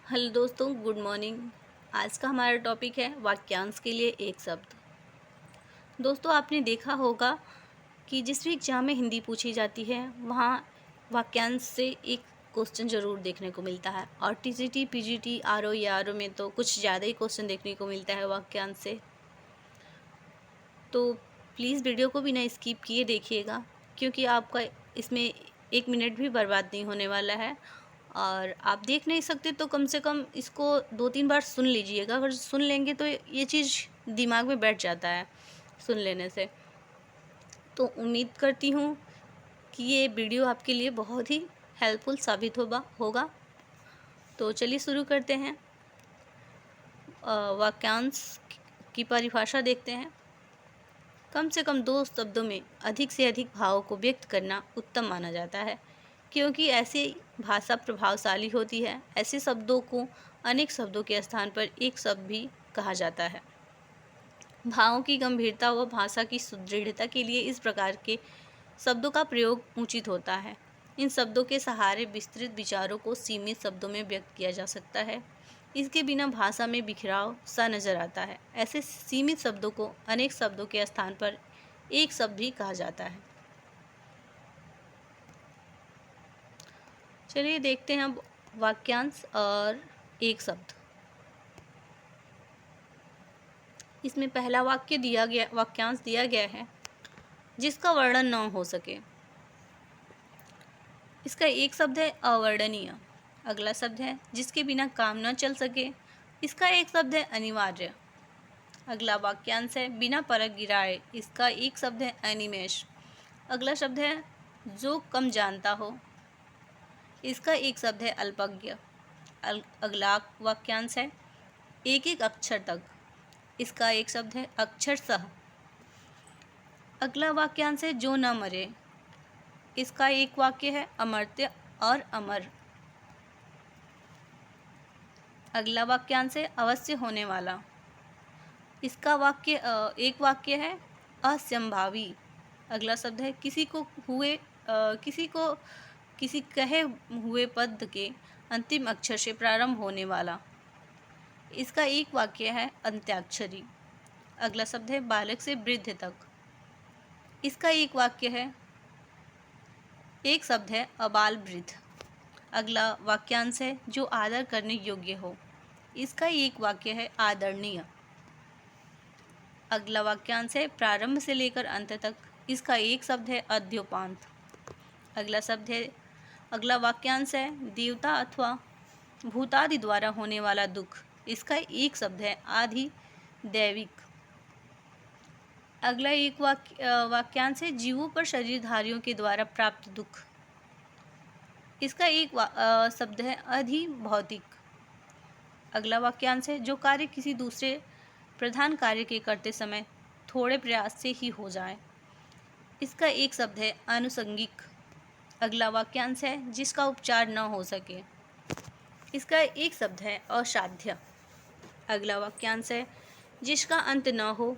Hello दोस्तों, good morning. आज का हमारा टॉपिक है वाक्यांश के लिए एक शब्द। दोस्तों, आपने देखा होगा कि जिस भी एग्जाम में हिंदी पूछी जाती है वहाँ वाक्यांश से एक क्वेश्चन ज़रूर देखने को मिलता है। और टीजीटी, पीजीटी, आरओ या आरओ में तो कुछ ज़्यादा ही क्वेश्चन देखने को मिलता है वाक्यांश से। तो प्लीज़ वीडियो को बिना स्किप किए देखिएगा, क्योंकि आपका इसमें 1 मिनट भी बर्बाद नहीं होने वाला है। और आप देख नहीं सकते तो कम से कम इसको 2-3 बार सुन लीजिएगा। अगर सुन लेंगे तो ये चीज़ दिमाग में बैठ जाता है सुन लेने से। तो उम्मीद करती हूँ कि ये वीडियो आपके लिए बहुत ही हेल्पफुल साबित होगा। तो चलिए शुरू करते हैं। वाक्यांश की परिभाषा देखते हैं। कम से कम 2 शब्दों में अधिक से अधिक भावों को व्यक्त करना उत्तम माना जाता है, क्योंकि ऐसी भाषा प्रभावशाली होती है। ऐसे शब्दों को अनेक शब्दों के स्थान पर एक शब्द भी कहा जाता है। भावों की गंभीरता व भाषा की सुदृढ़ता के लिए इस प्रकार के शब्दों का प्रयोग उचित होता है। इन शब्दों के सहारे विस्तृत विचारों को सीमित शब्दों में व्यक्त किया जा सकता है। इसके बिना भाषा में बिखराव सा नजर आता है। ऐसे सीमित शब्दों को अनेक शब्दों के स्थान पर एक शब्द भी कहा जाता है। चलिए देखते हैं अब वाक्यांश और एक शब्द। इसमें पहला वाक्यांश दिया गया है, जिसका वर्णन न हो सके। इसका एक शब्द है अवर्णनीय। अगला शब्द है जिसके बिना काम न चल सके। इसका एक शब्द है अनिवार्य। अगला वाक्यांश है बिना परख गिराए। इसका एक शब्द है अनिमेष। अगला शब्द है जो कम जानता हो। इसका एक शब्द है अल्पज्ञ। अगला वाक्यांश है एक एक अक्षर तक। इसका एक शब्द है अक्षरशः। अगला वाक्यांश है जो न मरे। इसका एक वाक्य है अमर्त्य और अमर। अगला वाक्यांश है अवश्य होने वाला। इसका एक वाक्य है असंभावी। अगला शब्द है किसी कहे हुए पद के अंतिम अक्षर से प्रारंभ होने वाला। इसका एक वाक्य है अंत्याक्षरी। अगला शब्द है बालक से वृद्ध तक। इसका एक वाक्य है एक शब्द है अबाल वृद्ध। अगला वाक्यांश है जो आदर करने योग्य हो। इसका एक वाक्य है आदरणीय। अगला वाक्यांश है प्रारंभ से लेकर अंत तक। इसका एक शब्द है अद्योपांत। अगला वाक्यांश है देवता अथवा भूतादि द्वारा होने वाला दुख। इसका एक शब्द है आधि दैविक। अगला एक वाक्यांश है जीवों पर शरीरधारियों के द्वारा प्राप्त दुख। इसका एक शब्द है अधि भौतिक। अगला वाक्यांश है जो कार्य किसी दूसरे प्रधान कार्य के करते समय थोड़े प्रयास से ही हो जाए। इसका एक शब्द है आनुषंगिक। अगला वाक्यांश है जिसका उपचार न हो सके। इसका एक शब्द है असाध्य। अगला वाक्यांश है जिसका अंत न हो।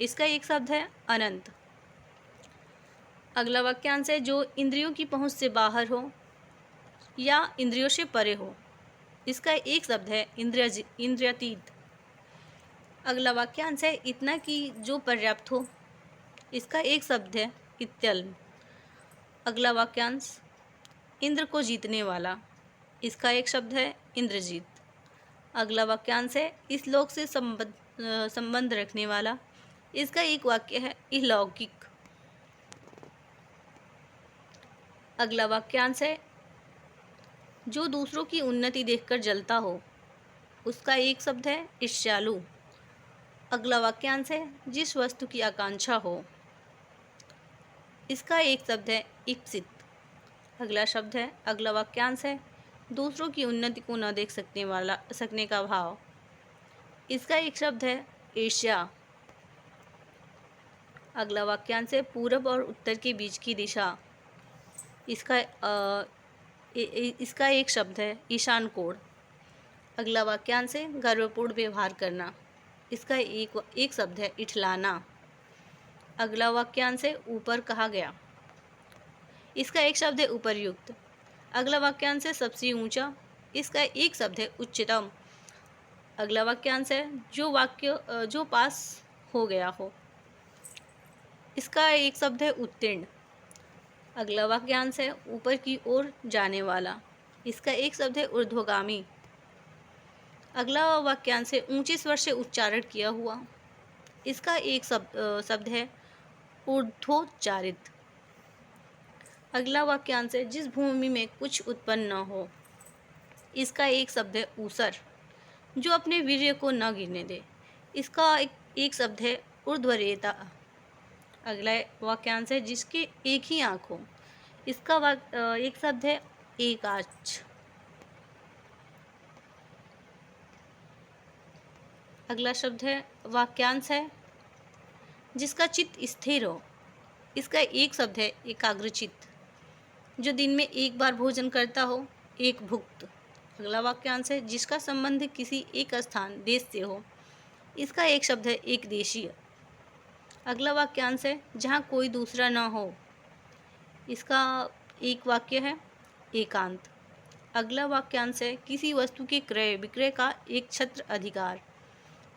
इसका एक शब्द है अनंत। अगला वाक्यांश है जो इंद्रियों की पहुंच से बाहर हो या इंद्रियों से परे हो। इसका एक शब्द है इंद्रियातीत। अगला वाक्यांश है इतना कि जो पर्याप्त हो। इसका एक शब्द है इत्यल्प। अगला वाक्यांश इंद्र को जीतने वाला। इसका एक शब्द है इंद्रजीत। अगला वाक्यांश है इस लोक से संबंध रखने वाला। इसका एक वाक्य है इहलौकिक। अगला वाक्यांश है जो दूसरों की उन्नति देखकर जलता हो। उसका एक शब्द है ईर्ष्यालु। अगला वाक्यांश है जिस वस्तु की आकांक्षा हो। इसका एक शब्द है इप्सित। अगला वाक्यांश है दूसरों की उन्नति को न देख सकने का भाव। इसका एक शब्द है ईर्ष्या। अगला वाक्यांश है पूरब और उत्तर के बीच की दिशा। इसका एक शब्द है ईशान कोण। अगला वाक्यांश है गर्वपूर्ण व्यवहार करना। इसका एक शब्द है इठलाना। अगला वाक्यांश है ऊपर कहा गया। इसका एक शब्द है उपर्युक्त। अगला वाक्यांश है सबसे ऊंचा। इसका एक शब्द है उच्चतम। अगला वाक्यांश है जो पास हो गया हो। इसका एक शब्द है उत्तीर्ण। अगला वाक्यांश है ऊपर की ओर जाने वाला। इसका एक शब्द है ऊर्ध्वगामी। अगला वाक्यांश है ऊंचे स्वर से उच्चारण किया हुआ। इसका एक शब्द है ऊर्ध्वोच्चारित। अगला वाक्यांश है जिस भूमि में कुछ उत्पन्न न हो। इसका एक शब्द है ऊसर, जो अपने वीर्य को न गिरने दे। इसका एक शब्द है ऊर्ध्वरेता। अगला वाक्यांश है जिसके एक ही आँख हो। इसका एक शब्द है एकाक्ष। अगला शब्द है वाक्यांश है जिसका चित्त स्थिर हो। इसका एक शब्द है एकाग्रचित्त, जो दिन में एक बार भोजन करता हो। एक भुक्त। अगला वाक्यांश है जिसका संबंध किसी एक स्थान देश से हो। इसका एक शब्द है एक देशीय। अगला वाक्यांश है जहाँ कोई दूसरा न हो। इसका एक वाक्य है एकांत। अगला वाक्यांश है किसी वस्तु के क्रय विक्रय का एक छत्र अधिकार।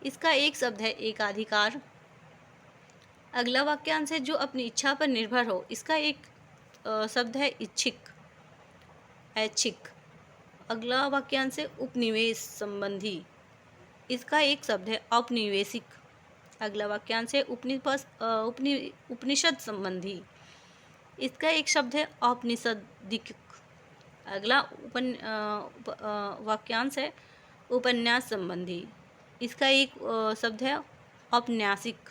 इसका एक शब्द है एकाधिकार। अगला वाक्यांश है जो अपनी इच्छा पर निर्भर हो। इसका एक शब्द है इच्छिक, ऐच्छिक। अगला वाक्यांश है उपनिवेश संबंधी। इसका एक शब्द है औपनिवेशिक। अगला वाक्यांश है उपनिषद संबंधी। इसका एक शब्द है औपनिषदिक। अगला वाक्यांश है उपन्यास संबंधी। इसका एक शब्द है औपन्यासिक।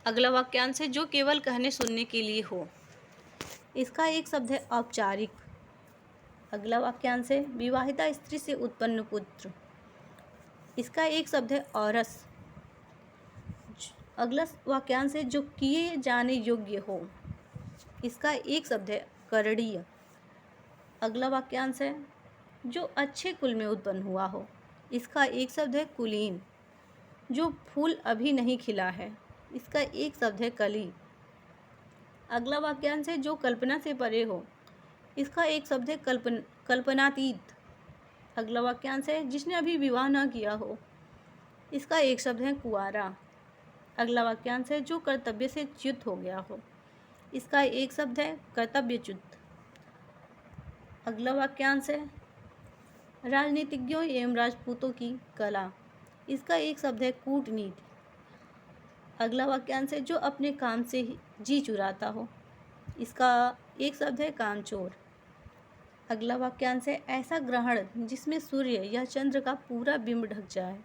अगला वाक्यांश है जो केवल कहने सुनने के लिए हो। इसका एक शब्द है औपचारिक। अगला वाक्यांश है विवाहिता स्त्री से उत्पन्न पुत्र। इसका एक शब्द है औरस। अगला वाक्यांश है जो किए जाने योग्य हो। इसका एक शब्द है करणीय। अगला वाक्यांश है जो अच्छे कुल में उत्पन्न हुआ हो। इसका एक शब्द है कुलीन, जो फूल अभी नहीं खिला है। इसका एक शब्द है कली। अगला वाक्यांश है जो कल्पना से परे हो। इसका एक शब्द है कल्पनातीत। अगला वाक्यांश है जिसने अभी विवाह न किया हो। इसका एक शब्द है कुंवारा। अगला वाक्यांश है जो कर्तव्य से च्युत हो गया हो। इसका एक शब्द है कर्तव्यच्युत। अगला वाक्यांश है राजनीतिज्ञों एवं राजपूतों की कला। इसका एक शब्द है कूटनीति। अगला वाक्यांश है जो अपने काम से ही जी चुराता हो। इसका एक शब्द है कामचोर। अगला वाक्यांश है ऐसा ग्रहण जिसमें सूर्य या चंद्र का पूरा बिंब ढक जाए।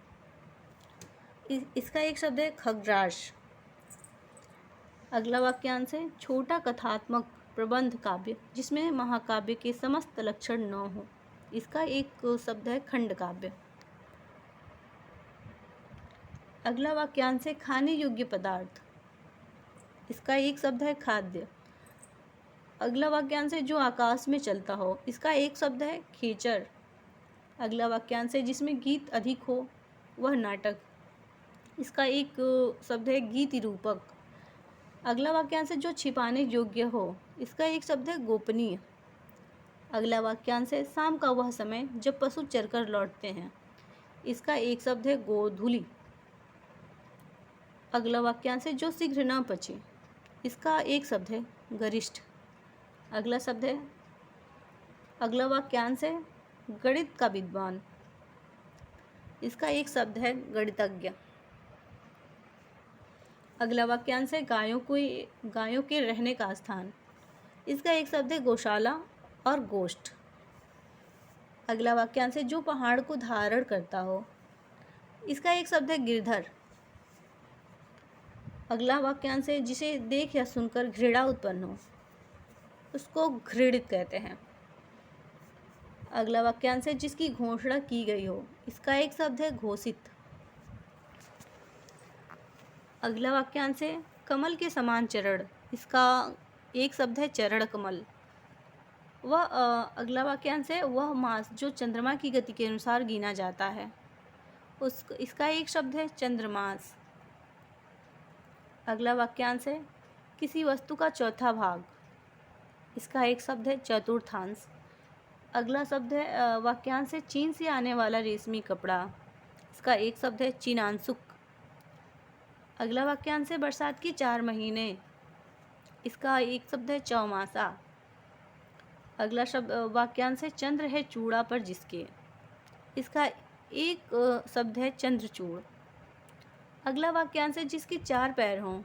इसका एक शब्द है खग्रास। अगला वाक्यांश है छोटा कथात्मक प्रबंध काव्य जिसमें महाकाव्य के समस्त लक्षण न हो। इसका एक शब्द है खंड काव्य। अगला वाक्यांश है खाने योग्य पदार्थ। इसका एक शब्द है खाद्य। अगला वाक्यांश है जो आकाश में चलता हो। इसका एक शब्द है खेचर। अगला वाक्यांश है जिसमें गीत अधिक हो, वह नाटक। इसका एक शब्द है गीति रूपक। अगला वाक्यांश है जो छिपाने योग्य हो। इसका एक शब्द है गोपनीय। अगला वाक्यांश है शाम का वह समय जब पशु चरकर लौटते हैं। इसका एक शब्द है गोधूलि। अगला वाक्यांश है जो शीघ्र न पचे। इसका एक शब्द है गरिष्ठ। अगला वाक्यांश है गणित का विद्वान। इसका एक शब्द है गणितज्ञ। अगला वाक्यांश है गायों के रहने का स्थान। इसका एक शब्द है गौशाला और गोष्ठ। अगला वाक्यांश है जो पहाड़ को धारण करता हो। इसका एक शब्द है गिरधर। अगला वाक्यांश है जिसे देख या सुनकर घृणा उत्पन्न हो, उसको घृणित कहते हैं। अगला वाक्यांश है जिसकी घोषणा की गई हो। इसका एक शब्द है घोषित। अगला वाक्यांश है कमल के समान चरण। इसका एक शब्द है चरण कमल। अगला वाक्यांश है वह मास जो चंद्रमा की गति के अनुसार गिना जाता है। इसका एक शब्द है चंद्रमास। अगला वाक्यांश है किसी वस्तु का चौथा भाग। इसका एक शब्द है चतुर्थांश। अगला शब्द है वाक्यांश है चीन से आने वाला रेशमी कपड़ा। इसका एक शब्द है चीनांशुक। अगला वाक्यांश है बरसात के 4 महीने। इसका एक शब्द है चौमासा। अगला शब्द वाक्यांश है चंद्र है चूड़ा पर जिसके। इसका एक शब्द है चंद्रचूड़। अगला वाक्यांश है जिसके 4 पैर हों।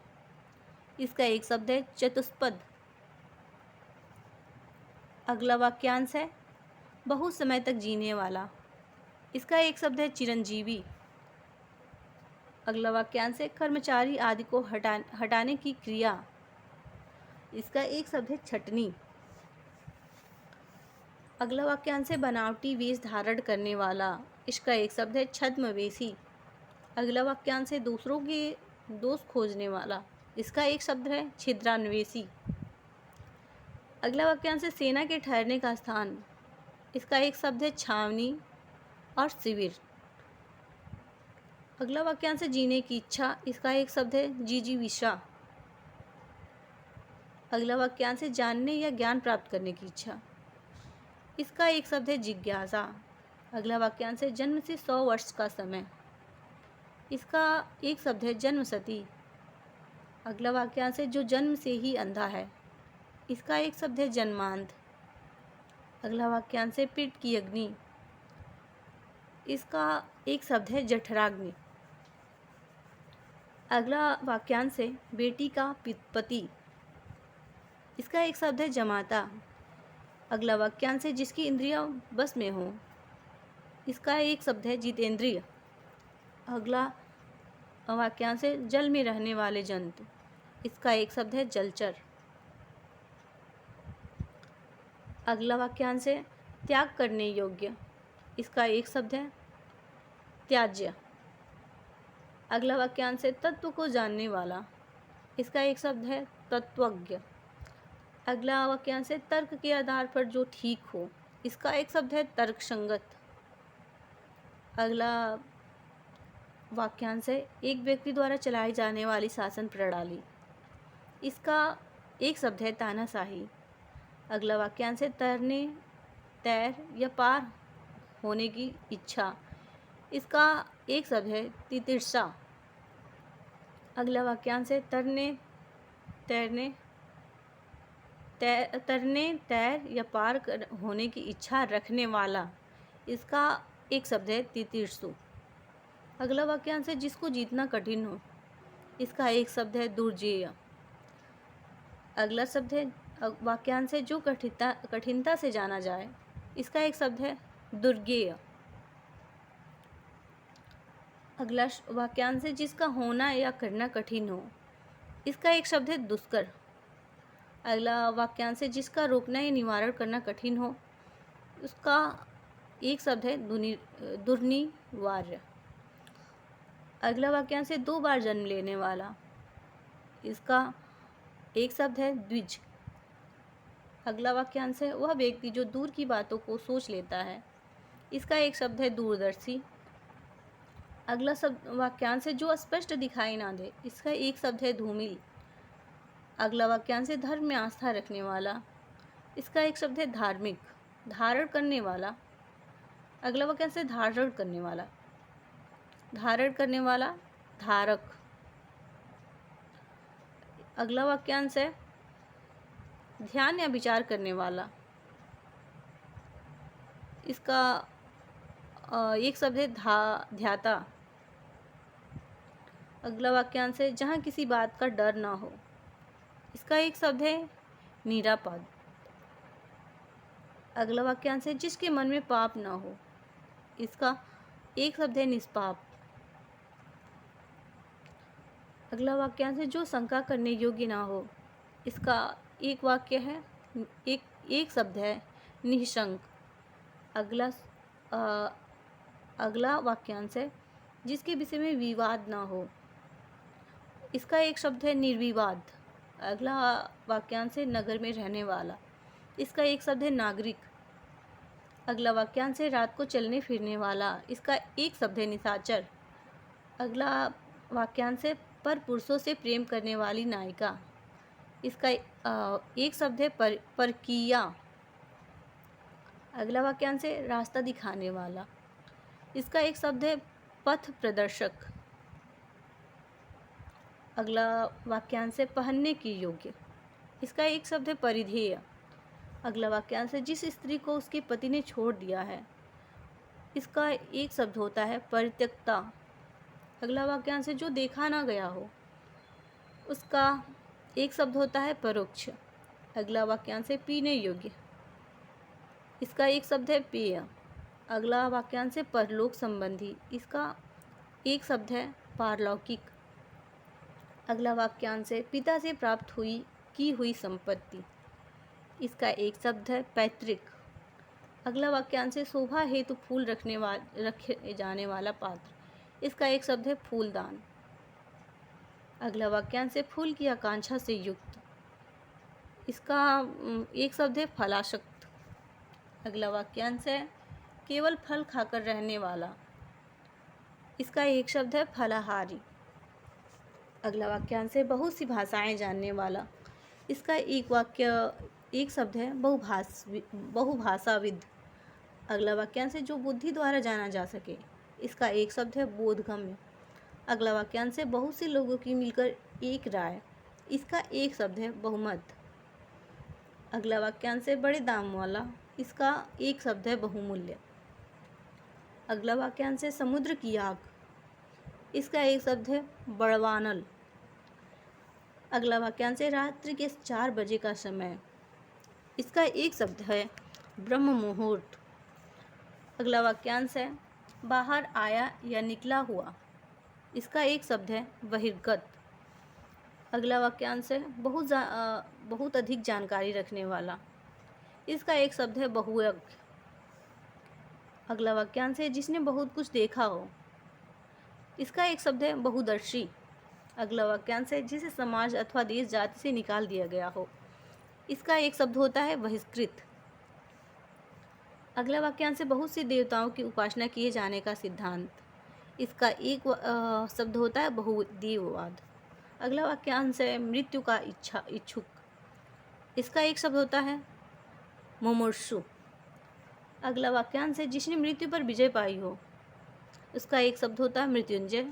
इसका एक शब्द है चतुष्पद। अगला वाक्यांश है बहुत समय तक जीने वाला। इसका एक शब्द है चिरंजीवी। अगला वाक्यांश है कर्मचारी आदि को हटाने की क्रिया। इसका एक शब्द है छटनी। अगला वाक्यांश है बनावटी वेश धारण करने वाला। इसका एक शब्द है छद्मवेशी। अगला वाक्यांश है दूसरों के दोष खोजने वाला। इसका एक शब्द है छिद्रान्वेषी। अगला वाक्यांश है सेना के ठहरने का स्थान। इसका एक शब्द है छावनी और शिविर। अगला वाक्यांश है जीने की इच्छा। इसका एक शब्द है जिजीविषा। अगला वाक्यांश है जानने या ज्ञान प्राप्त करने की इच्छा। इसका एक शब्द है जिज्ञासा। अगला वाक्यांश है जन्म से 100 वर्ष का समय। इसका एक शब्द है जन्मशती। अगला वाक्यांश है जो जन्म से ही अंधा है। इसका एक शब्द है जन्मांध। अगला वाक्यांश है पेट की अग्नि। इसका एक शब्द है जठराग्नि। अगला वाक्यांश है बेटी का पति। इसका एक शब्द है जमाता। अगला वाक्यांश है जिसकी इंद्रियां बस में हो। इसका एक शब्द है जितेंद्रिय। अगला वाक्यांश है जल में रहने वाले जंतु। इसका एक शब्द है जलचर। अगला वाक्यांश है त्याग करने योग्य। इसका एक शब्द है त्याज्य। अगला वाक्यांश है तत्व को जानने वाला। इसका एक शब्द है तत्वज्ञ। अगला वाक्यांश है तर्क के आधार पर जो ठीक हो। इसका एक शब्द है तर्कसंगत। अगला वाक्यांश है एक व्यक्ति द्वारा चलाई जाने वाली शासन प्रणाली। इसका एक शब्द है तानाशाही। अगला वाक्यांश है तैर या पार होने की इच्छा। इसका एक शब्द है तितिर्षा। अगला वाक्यांश है तैर या पार होने की इच्छा रखने वाला। इसका एक शब्द है तितिर्षु। अगला वाक्यांश है जिसको जीतना कठिन हो। इसका एक शब्द है दुर्जेय। अगला शब्द है वाक्यांश है जो कठिनता से जाना जाए। इसका एक शब्द है दुर्गेय। अगला वाक्यांश है जिसका होना या करना कठिन हो। इसका एक शब्द है दुष्कर। अगला वाक्यांश है जिसका रोकना या निवारण करना कठिन हो। उसका एक शब्द है दुर्निवार्य। अगला वाक्यांश है 2 बार जन्म लेने वाला। इसका एक शब्द है द्विज। अगला वाक्यांश है वह व्यक्ति जो दूर की बातों को सोच लेता है। इसका एक शब्द है दूरदर्शी। अगला शब्द वाक्यांश है जो स्पष्ट दिखाई ना दे। इसका एक शब्द है धूमिल। अगला वाक्यांश है धर्म में आस्था रखने वाला। इसका एक शब्द है धार्मिक। धारण करने वाला। अगला वाक्यांश है धारण करने वाला। धारण करने वाला धारक। अगला वाक्यांश है ध्यान या विचार करने वाला। इसका एक शब्द है ध्याता। अगला वाक्यांश है जहाँ किसी बात का डर ना हो। इसका एक शब्द है निरापद। अगला वाक्यांश है जिसके मन में पाप ना हो। इसका एक शब्द है निष्पाप। अगला वाक्यांश है जो शंका करने योग्य ना हो। इसका एक वाक्य है एक शब्द है निःशंक। अगला वाक्यांश है जिसके विषय में विवाद ना हो। इसका एक शब्द है निर्विवाद। अगला वाक्यांश है नगर में रहने वाला। इसका एक शब्द है नागरिक। अगला वाक्यांश है रात को चलने फिरने वाला। इसका एक शब्द है निशाचर। अगला वाक्यांश है पर पुरुषों से प्रेम करने वाली नायिका। इसका एक शब्द है परकीया। अगला वाक्यांश है रास्ता दिखाने वाला। इसका एक शब्द है पथ प्रदर्शक। अगला वाक्यांश है पहनने की योग्य। इसका एक शब्द है परिधेय। अगला वाक्यांश है जिस स्त्री को उसके पति ने छोड़ दिया है। इसका एक शब्द होता है परित्यक्ता। अगला वाक्यांश है जो देखा ना गया हो। उसका एक शब्द होता है परोक्ष। अगला वाक्यांश है पीने योग्य। इसका एक शब्द है पेय। अगला वाक्यांश है परलोक संबंधी। इसका एक शब्द है पारलौकिक। अगला वाक्यांश है पिता से प्राप्त की हुई संपत्ति। इसका एक शब्द है पैतृक। अगला वाक्यांश है शोभा हेतु फूल रखे जाने वाला पात्र। इसका एक शब्द है फूलदान। अगला वाक्यांश है फूल की आकांक्षा से युक्त। इसका एक शब्द है फलाशक्त। अगला वाक्यांश है केवल फल खाकर रहने वाला। इसका एक शब्द है फलाहारी। अगला वाक्यांश है बहुत सी भाषाएं जानने वाला। इसका एक शब्द है बहुभाषाविद। अगला वाक्यांश है जो बुद्धि द्वारा जाना जा सके। इसका एक शब्द है बोधगम्य। अगला वाक्यांश है बहुत से लोगों की मिलकर एक राय। इसका एक शब्द है बहुमत। अगला वाक्यांश है बड़े दाम वाला। इसका एक शब्द है बहुमूल्य। अगला वाक्यांश है समुद्र की आग। इसका एक शब्द है बड़वानल। अगला वाक्यांश है रात्रि के 4 बजे का समय। इसका एक शब्द है ब्रह्म मुहूर्त। अगला वाक्यांश है बाहर आया या निकला हुआ। इसका एक शब्द है बहिर्गत। अगला वाक्यांश है बहुत अधिक जानकारी रखने वाला। इसका एक शब्द है बहुज्ञ। अगला वाक्यांश है जिसने बहुत कुछ देखा हो। इसका एक शब्द है बहुदर्शी। अगला वाक्यांश है जिसे समाज अथवा देश जाति से निकाल दिया गया हो। इसका एक शब्द होता है बहिष्कृत। अगला वाक्यांश है बहुत से देवताओं की उपासना किए जाने का सिद्धांत। इसका एक शब्द होता है बहुदेववाद। अगला वाक्यांश है मृत्यु का इच्छुक। इसका एक शब्द होता है मुमुर्षु। अगला वाक्यांश है जिसने मृत्यु पर विजय पाई हो। इसका एक शब्द होता है मृत्युंजय।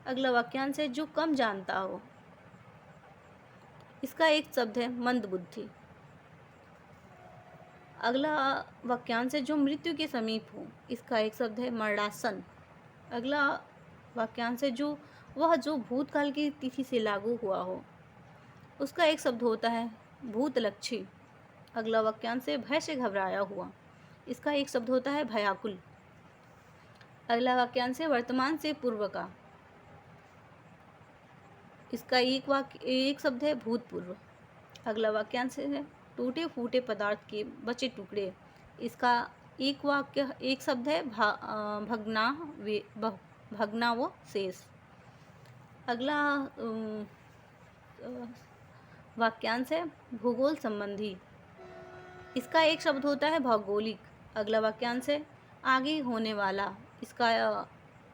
अगला वाक्यांश है जो कम जानता हो। इसका एक शब्द है मंदबुद्धि। अगला वाक्यांश है जो मृत्यु के समीप हो। इसका एक शब्द है मरणासन। अगला वाक्यांश है जो भूतकाल की तिथि से लागू हुआ हो। उसका एक शब्द होता है भूतलक्षी। अगला वाक्यांश है भय से घबराया हुआ। इसका एक शब्द होता है भयाकुल। अगला वाक्यांश है वर्तमान से पूर्व का। इसका एक शब्द है भूतपूर्व। अगला वाक्यांश है टूटे फूटे पदार्थ के बचे टुकड़े। इसका एक शब्द है भग्नावशेष। अगला वाक्यांश है भूगोल संबंधी। इसका एक शब्द होता है भौगोलिक। अगला वाक्यांश है आगे होने वाला। इसका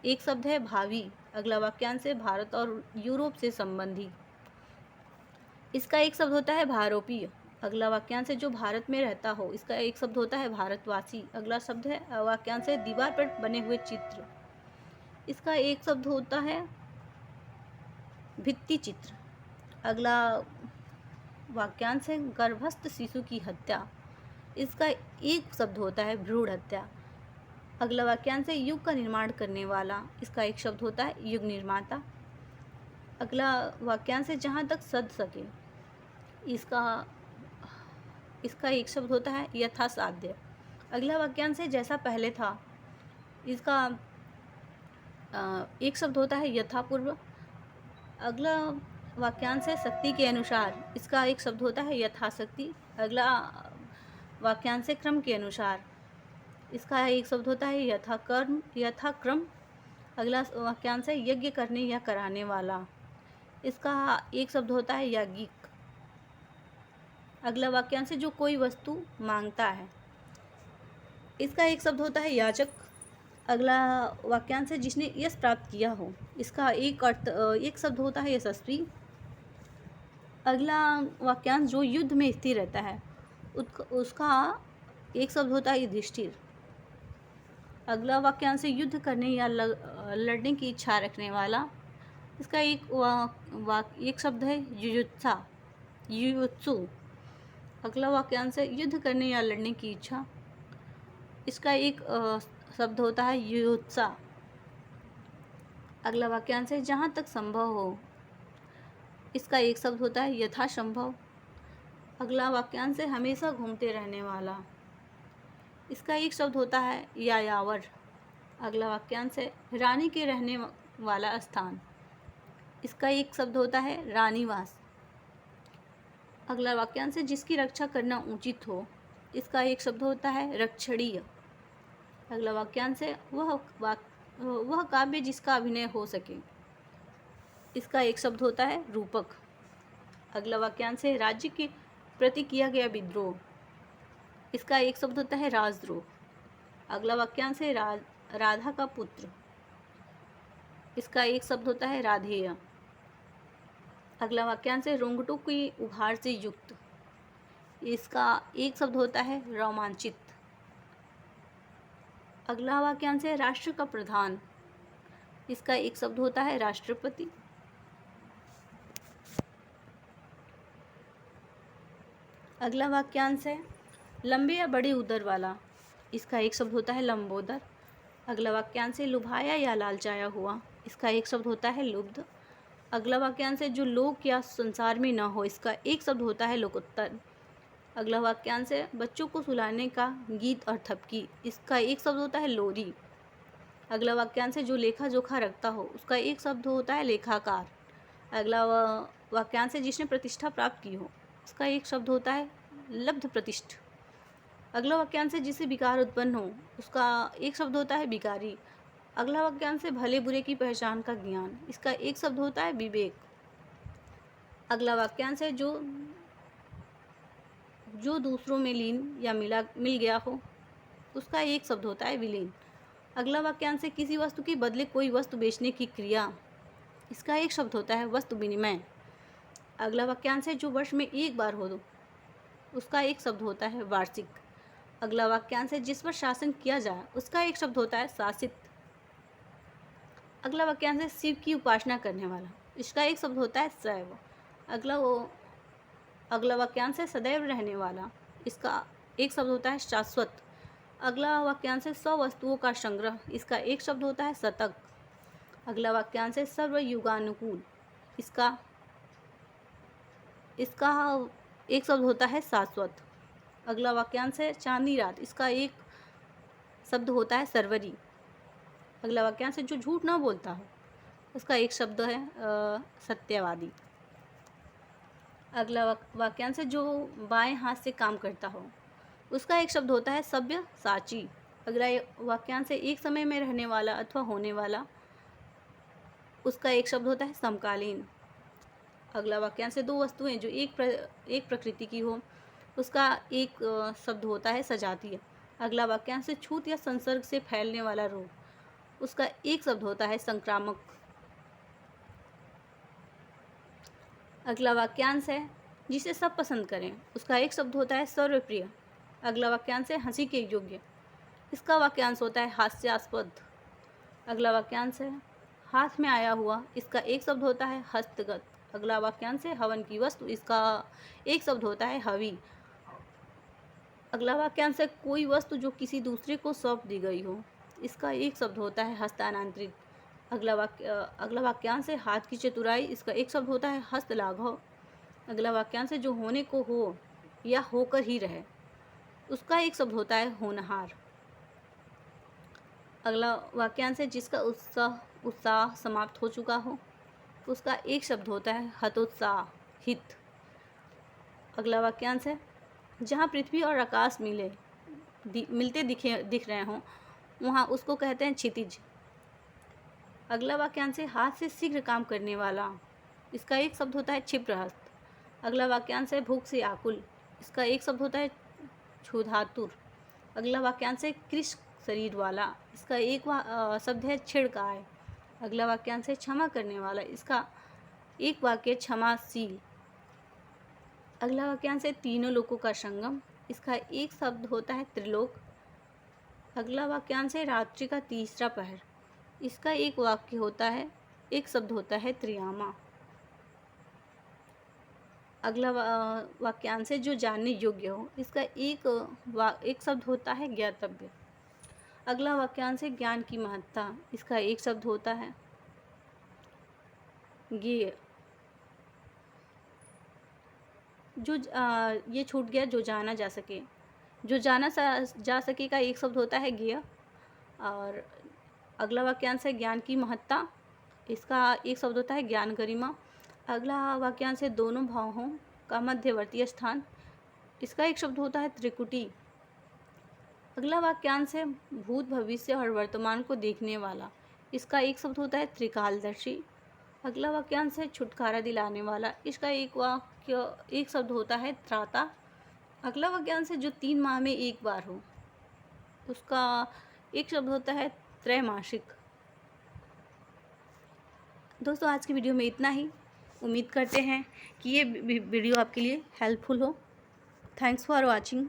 एक शब्द है भावी। अगला वाक्यांश है भारत और यूरोप से संबंधी। इसका एक शब्द होता है भारोपीय। अगला वाक्यांश है जो भारत में रहता हो। इसका एक शब्द होता है भारतवासी। अगला शब्द है वाक्यांश है दीवार पर बने हुए चित्र। इसका एक शब्द होता है भित्ति चित्र। अगला वाक्यांश है गर्भस्थ शिशु की हत्या। इसका एक शब्द होता है भ्रूण हत्या। अगला वाक्यांश है युग का निर्माण करने वाला। इसका एक शब्द होता है युग निर्माता। अगला वाक्यांश है जहाँ तक सध सके। इसका एक शब्द होता है यथासाध्य। अगला वाक्यांश है जैसा पहले था। इसका एक शब्द होता है यथापूर्व। अगला वाक्यांश है शक्ति के अनुसार। इसका एक शब्द होता है यथाशक्ति। अगला वाक्यांश है क्रम के अनुसार। इसका एक शब्द होता है यथाक्रम। अगला वाक्यांश है यज्ञ करने या कराने वाला। इसका एक शब्द होता है याज्ञिक। अगला वाक्यांश है जो कोई वस्तु मांगता है। इसका एक शब्द होता है याचक। अगला वाक्यांश है जिसने यश प्राप्त किया हो। इसका एक शब्द होता है यशस्वी। अगला वाक्यांश जो युद्ध में स्थिर रहता है। उसका एक शब्द होता है युधिष्ठिर। अगला वाक्यांश है युद्ध करने या लड़ने की इच्छा रखने वाला। इसका एक शब्द है युयुत्सा, युयुत्सु। अगला वाक्यांश है युद्ध करने या लड़ने की इच्छा। इसका एक शब्द होता है युयुत्सा। अगला वाक्यांश है जहाँ तक संभव हो। इसका एक शब्द होता है यथासंभव। अगला वाक्यांश है हमेशा घूमते रहने वाला। इसका एक शब्द होता है यायावर। अगला वाक्यांश है रानी के रहने वाला स्थान। इसका एक शब्द होता है रानीवास। अगला वाक्यांश है जिसकी रक्षा करना उचित हो। इसका एक शब्द होता है रक्षणीय। अगला वाक्यांश है वह काव्य जिसका अभिनय हो सके। इसका एक शब्द होता है रूपक। अगला वाक्यांश है राज्य के प्रति किया गया विद्रोह। इसका एक शब्द होता है राजद्रोह। अगला वाक्यांश है राधा का पुत्र। इसका एक शब्द होता है राधेय। अगला वाक्यांश है रोंगटों की उभार से युक्त। इसका एक शब्द होता है रोमांचित। अगला वाक्यांश है राष्ट्र का प्रधान। इसका एक शब्द होता है राष्ट्रपति। अगला वाक्यांश है लंबे या बड़े उदर वाला। इसका एक शब्द होता है लंबोदर। अगला वाक्यांश है लुभाया या लालचाया हुआ। इसका एक शब्द होता है लुब्ध। अगला वाक्यांश है जो लोक या संसार में ना हो। इसका एक शब्द होता है लोकोत्तर। अगला वाक्यांश है बच्चों को सुलाने का गीत और थपकी। इसका एक शब्द होता है लोरी। अगला वाक्यांश है जो लेखा जोखा रखता हो। उसका एक शब्द होता है लेखाकार। अगला वाक्यांश है जिसने प्रतिष्ठा प्राप्त की हो। इसका एक शब्द होता है लब्ध प्रतिष्ठ। अगला वाक्यांश है जिससे विकार उत्पन्न हो। उसका एक शब्द होता है विकारी। अगला वाक्यांश है भले बुरे की पहचान का ज्ञान। इसका एक शब्द होता है विवेक। अगला वाक्यांश है जो दूसरों में लीन या मिल गया हो। उसका एक शब्द होता है विलीन। अगला वाक्यांश है किसी वस्तु के बदले कोई वस्तु बेचने की क्रिया। इसका एक शब्द होता है वस्तु विनिमय। अगला वाक्यांश है जो वर्ष में एक बार हो। उसका एक शब्द होता है वार्षिक। अगला वाक्यांश है जिस पर शासन किया जाए। उसका एक शब्द होता है शासित। अगला वाक्यांश है शिव की उपासना करने वाला। इसका एक शब्द होता है शैव। अगला वाक्यांश है सदैव रहने वाला। इसका एक शब्द होता है शाश्वत। अगला वाक्यांश है 100 वस्तुओं का संग्रह। इसका एक शब्द होता है शतक। अगला वाक्यांश है सर्वयुगानुकूल। इसका एक शब्द होता है शाश्वत। अगला वाक्यांश है चांदनी रात। इसका एक शब्द होता है सरवरी। अगला वाक्यांश है जो झूठ ना बोलता हो। उसका एक शब्द है सत्यवादी। अगला वाक्यांश है जो बाएं हाथ से काम करता हो। उसका एक शब्द होता है सभ्य साची। अगला वाक्यांश है एक समय में रहने वाला अथवा होने वाला। उसका एक शब्द होता है समकालीन। अगला वाक्यांश है दो वस्तुएं जो एक प्रकृति की हो। उसका एक शब्द होता है सजातीय। अगला वाक्यांश है छूत या संसर्ग से फैलने वाला रोग। उसका एक शब्द होता है संक्रामक। अगला वाक्यांश है जिसे सब पसंद करें। उसका एक शब्द होता है सर्वप्रिय। अगला वाक्यांश है हंसी के योग्य। इसका वाक्यांश होता है हास्यास्पद। अगला वाक्यांश है हाथ में आया हुआ। इसका एक शब्द होता है हस्तगत। अगला वाक्यांश है हवन की वस्तु। इसका एक शब्द होता है हवि। अगला वाक्यांश है कोई वस्तु जो किसी दूसरे को सौंप दी गई हो। इसका एक शब्द होता है हस्तांतरित। अगला वाक्यांश है हाथ की चतुराई। इसका एक शब्द होता है हस्तलाघव। अगला वाक्यांश है जो होने को हो या होकर ही रहे। उसका एक शब्द होता है होनहार। अगला वाक्यांश है जिसका उत्साह समाप्त हो चुका हो। उसका एक शब्द होता है हतोत्साहित। अगला वाक्यांश है जहाँ पृथ्वी और आकाश मिलते दिख रहे हों वहाँ उसको कहते हैं क्षितिज। अगला वाक्यांश है हाथ से शीघ्र काम करने वाला। इसका एक शब्द होता है क्षिप्रहस्त। अगला वाक्यांश है भूख से आकुल। इसका एक शब्द होता है क्षुधातुर। अगला वाक्यांश है कृश शरीर वाला। इसका एक शब्द है छिड़काय। अगला वाक्यांश है क्षमा करने वाला। इसका एक वाक्य क्षमाशील। अगला वाक्यांश है तीनों लोकों का संगम। इसका एक शब्द होता है त्रिलोक। अगला वाक्यांश है रात्रि का तीसरा पहर। इसका एक वाक्य होता है, एक शब्द होता है त्रियामा। अगला वाक्यांश है जो जानने योग्य हो। इसका एक शब्द होता है ज्ञातव्य। अगला वाक्यांश है ज्ञान की महत्ता। इसका एक शब्द होता है ज्ञेय। ये छूट गया जो जाना जा सके। जो जाना जा सके का एक शब्द होता है ज्ञेय। और अगला वाक्यांश है ज्ञान की महत्ता। इसका एक शब्द होता है ज्ञान गरिमा। अगला वाक्यांश है दोनों भावों का मध्यवर्ती स्थान। इसका एक शब्द होता है त्रिकुटी। अगला वाक्यांश है भूत भविष्य और वर्तमान को देखने वाला। इसका एक शब्द होता है त्रिकालदर्शी। अगला वाक्यांश है छुटकारा दिलाने वाला। इसका एक शब्द होता है त्राता। अगला वाक्यांश है जो 3 माह में एक बार हो। उसका एक शब्द होता है त्रैमासिक। दोस्तों आज की वीडियो में इतना ही। उम्मीद करते हैं कि ये वीडियो आपके लिए हेल्पफुल हो। Thanks for watching.